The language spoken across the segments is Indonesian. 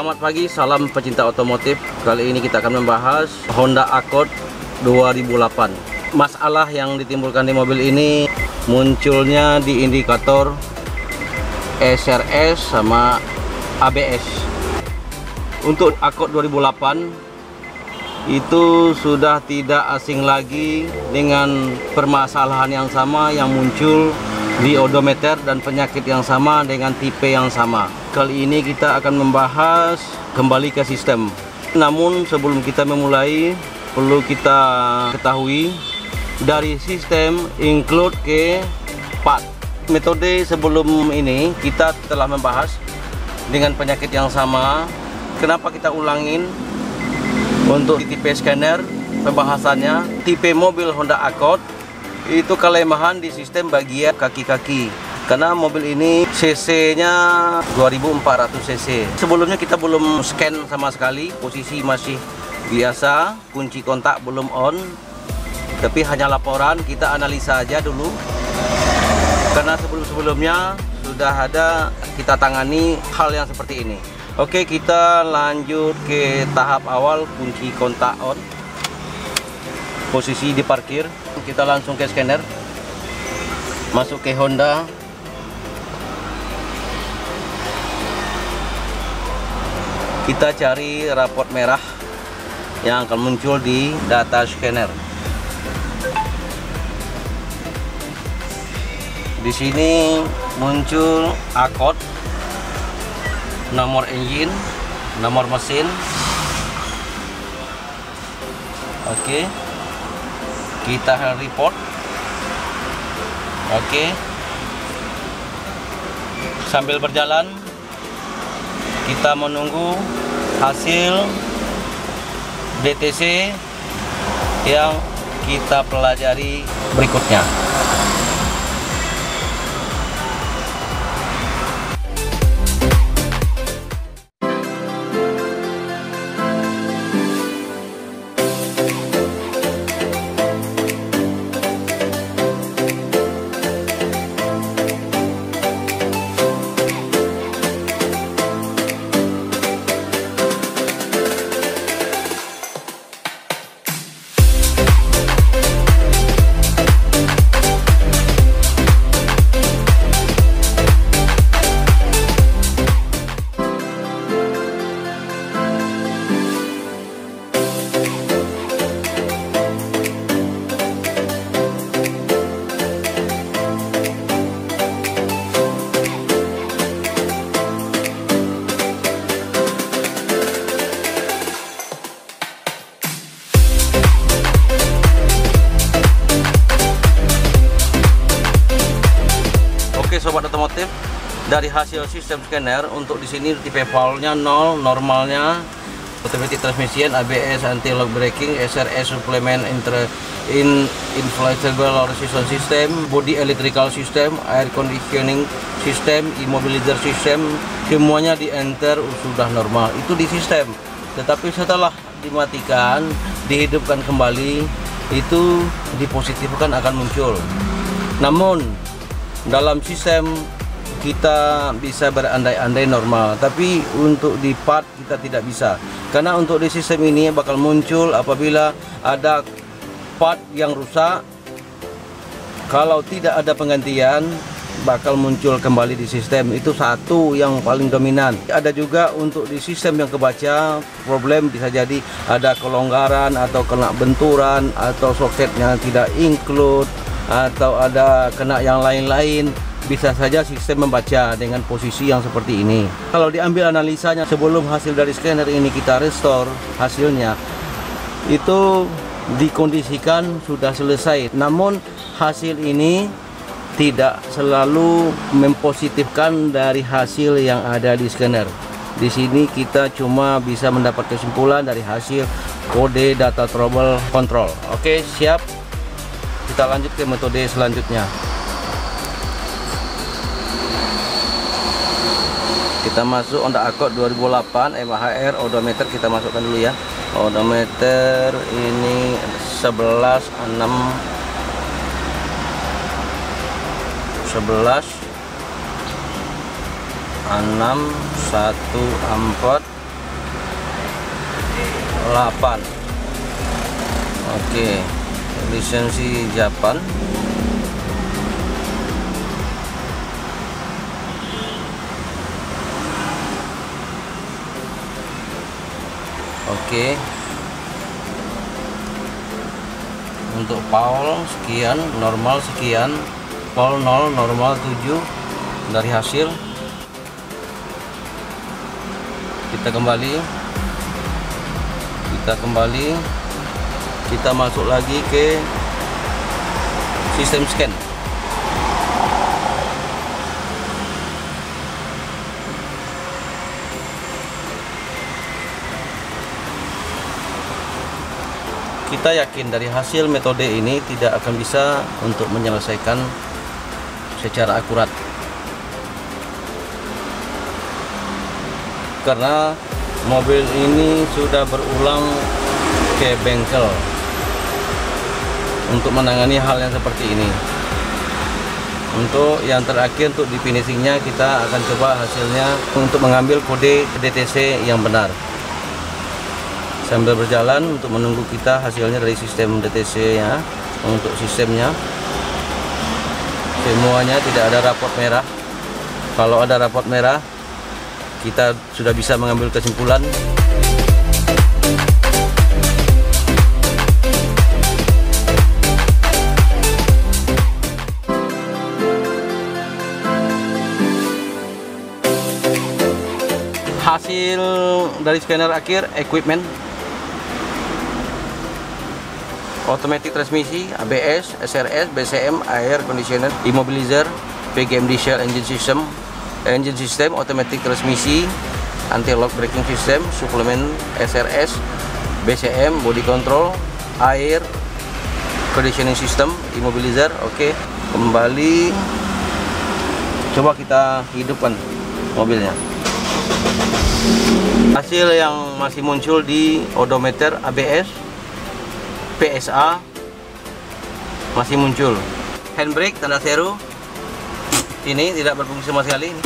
Selamat pagi, salam pecinta otomotif. Kali ini kita akan membahas Honda Accord 2008. Masalah yang ditimbulkan di mobil ini munculnya di indikator SRS sama ABS. Untuk Accord 2008 itu sudah tidak asing lagi dengan permasalahan yang sama yang muncul di odometer dan penyakit yang sama dengan tipe yang sama. Kali ini kita akan membahas kembali ke sistem. Namun sebelum kita memulai, perlu kita ketahui dari sistem include ke part. Metode sebelum ini kita telah membahas dengan penyakit yang sama. Kenapa kita ulangin? Untuk tipe scanner pembahasannya, tipe mobil Honda Accord itu kelemahan di sistem bagian kaki-kaki karena mobil ini cc-nya 2400 cc. Sebelumnya kita belum scan sama sekali, posisi masih biasa, kunci kontak belum on, tapi hanya laporan, kita analisa aja dulu karena sebelumnya sudah ada kita tangani hal yang seperti ini. Oke, kita lanjut ke tahap awal, kunci kontak on, posisi di parkir. Kita langsung ke scanner, masuk ke Honda, kita cari raport merah yang akan muncul di data scanner. Di sini muncul Accord, nomor engine, nomor mesin. Oke, kita report. Oke, sambil berjalan kita menunggu hasil DTC yang kita pelajari berikutnya. Sobat otomotif, dari hasil sistem scanner untuk di sini tipe valve-nya 0, normalnya automatic transmission, ABS, anti lock braking, SRS supplement, inflatable resistance system, body electrical system, air conditioning system, immobilizer system, semuanya di enter sudah normal. Itu di sistem. Tetapi setelah dimatikan, dihidupkan kembali, itu dipositifkan akan muncul. Namun dalam sistem kita bisa berandai-andai normal, tapi untuk di part kita tidak bisa, karena untuk di sistem ini bakal muncul apabila ada part yang rusak. Kalau tidak ada penggantian bakal muncul kembali di sistem. Itu satu yang paling dominan. Ada juga untuk di sistem yang kebaca problem, bisa jadi ada kelonggaran atau kena benturan atau soketnya tidak include atau ada kena yang lain-lain. Bisa saja sistem membaca dengan posisi yang seperti ini. Kalau diambil analisanya sebelum hasil dari scanner ini kita restore hasilnya, itu dikondisikan sudah selesai. Namun hasil ini tidak selalu mempositifkan dari hasil yang ada di scanner. Di sini kita cuma bisa mendapat kesimpulan dari hasil kode data trouble control. Oke, siap. Kita lanjut ke metode selanjutnya. Kita masuk Honda Accord 2008 MHR, odometer kita masukkan dulu ya. Odometer ini 11.6.1.4 8. Oke, lisensi Japan. Oke. Untuk Paul sekian, normal sekian, Paul 0, normal 7 dari hasil. Kita kembali, kita masuk lagi ke sistem scan. Kita yakin dari hasil metode ini tidak akan bisa untuk menyelesaikan secara akurat, karena mobil ini sudah berulang ke bengkel untuk menangani hal yang seperti ini. Untuk yang terakhir, untuk di finishingnya kita akan coba hasilnya untuk mengambil kode DTC yang benar. Sambil berjalan untuk menunggu kita hasilnya dari sistem DTC ya. Untuk sistemnya semuanya tidak ada raport merah. Kalau ada raport merah, kita sudah bisa mengambil kesimpulan. Hasil dari scanner akhir, equipment, automatic transmisi, ABS, SRS, BCM, air conditioner, immobilizer, PGMD shell engine system, automatic transmisi, anti-lock braking system, suplemen SRS, BCM, body control, air conditioning system, immobilizer. Oke, kembali, coba kita hidupkan mobilnya. Hasil yang masih muncul di odometer, ABS, PSA masih muncul. Handbrake tanda seru ini tidak berfungsi sama sekali. Ini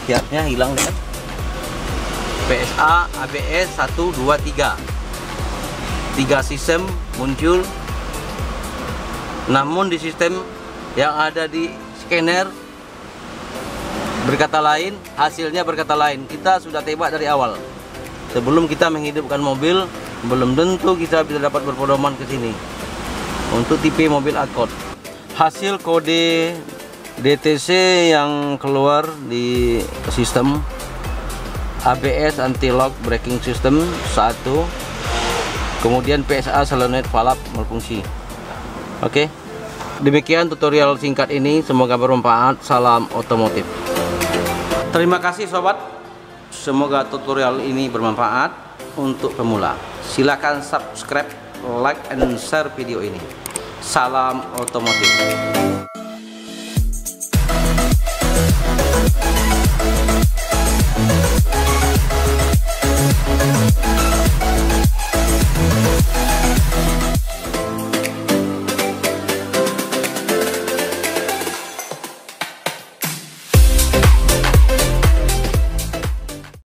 kiatnya hilang deh. PSA, ABS 1, 2, 3 sistem muncul. Namun di sistem yang ada di scanner berkata lain, hasilnya berkata lain. Kita sudah tebak dari awal. Sebelum kita menghidupkan mobil, belum tentu kita bisa dapat berpedoman ke sini untuk tipe mobil Accord. Hasil kode DTC yang keluar di sistem ABS anti-lock braking system 1, kemudian PSA solenoid valve berfungsi. Oke, demikian tutorial singkat ini, semoga bermanfaat. Salam otomotif. Terima kasih sobat, semoga tutorial ini bermanfaat untuk pemula. Silakan subscribe, like, and share video ini. Salam otomotif.